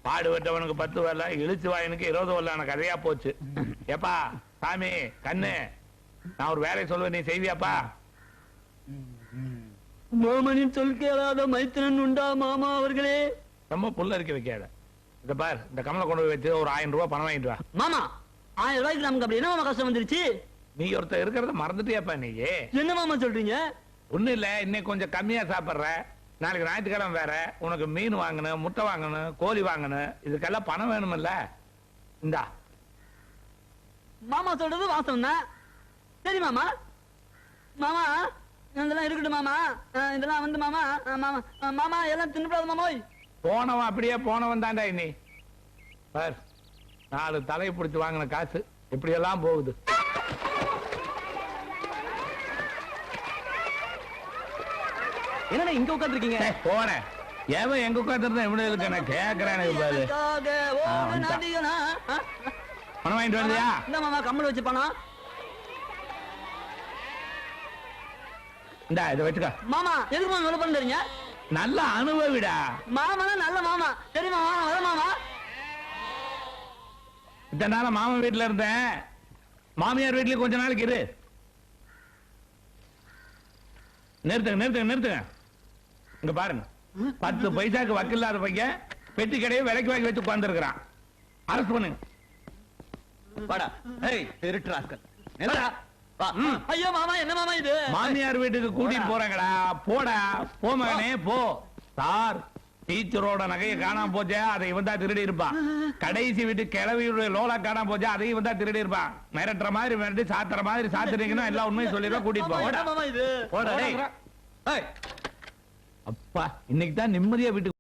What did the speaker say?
பாடுபட்டவனுக்கு 10 வரல, இழுச்சு வாயனுக்கு 20 வரலான கதையா போச்சு. ஏப்பா சாமி கண்ணு, நான் ஒரு வேலையை சொல்லுவேன், நீ செய்வியாப்பா? மாமனின் சொல் கேளாத மைத்திரன் உண்டா மாமா அவர்களே? ரொம்ப புல்ல இருக்க வைக்காத. இந்த பார், இந்த கமலை கொண்டு போய் வச்சு ஒரு 1000 ரூபாய் பணம் வாங்கிட்டு வா. மாமா 1000 ரூபாய்க்கு நமக்கு அப்படி என்ன மாமா கஷ்டம் வந்துருச்சு? நீ ஒருத்தர் இருக்கிறத மறந்துட்டியாப்பா? நீ என்ன மாமா சொல்றீங்க? ஒண்ணு இல்ல, இன்னைக்கு கொஞ்சம் கம்மியா சாப்பிடுற, நாளைக்கு ஞாயிற்றுக்கிழமை வேற, உனக்கு மீன் வாங்கணும், முட்டை வாங்கணும், கோழி வாங்கணும், இதுக்கெல்லாம் பணம் வேணுமில்ல. இந்தா. மாமா சொல்றது வாசம் தான். சரி மாமா. மாமா இதெல்லாம் இருக்கட்டும் மாமா. இதெல்லாம் வந்து மாமா மாமா மாமா எல்லாம் தின்னுடாத மாமா. போனவன் அப்படியே போனவன் தாண்டா. இன்னி பார், 4 தலையை பிடிச்சு வாங்கின காசு இப்படி எல்லாம் போகுது. என்ன இங்க உட்கார்ந்திருக்கீங்க? போனேன் ஏவன் எங்க உட்கார்ந்து எப்படி இருக்கு நான் கேக்குறேன். பணம் வாங்கிட்டு வந்தியா? இந்த மாமா கம்மல் வச்சு பணம். இந்தா இதை வச்சுக்க. மாமா எதுக்கு மாமா இவ்வளவு பண்றீங்க? நல்ல அனுபவிடா. மாமா நல்ல மாமா. சரி மாமா வர மாமா. இத்தனை நாள மாமன் வீட்டுல இருந்தேன், மாமியார் வீட்லயும் கொஞ்ச நாளைக்கு இரு. நிறுத்துங்க நிறுத்துங்க நிறுத்துங்க. இங்க பாருங்க, 10 பைசாக்கு வக்கில்லாத பையன் பெட்டி கடையை விலைக்கு வாங்கி வச்சு உட்கார்ந்துருக்கிறான். அரசு பண்ணுங்க. ஐயோ மாமா என்ன மாமா இது? மாமியார் வீட்டுக்கு கூட்டிட்டு போறாங்கடா. போடா போ மகனே போ. சார், டீச்சரோட நகையை காணாம போச்சே, அதை இவன் தான் திருடி இருப்பான். கடைசி வீட்டு கிழவியுடைய லோலா காணாம போச்சே, அதை இவன் தான் திருடி இருப்பான். மிரட்டுற மாதிரி மிரட்டி சாத்துற மாதிரி சாத்துறீங்கன்னா எல்லா உண்மையும் சொல்லிடுவா. கூட்டிட்டு போ. அப்பா இன்னைக்கு தான் நிம்மதியா வீட்டுக்கு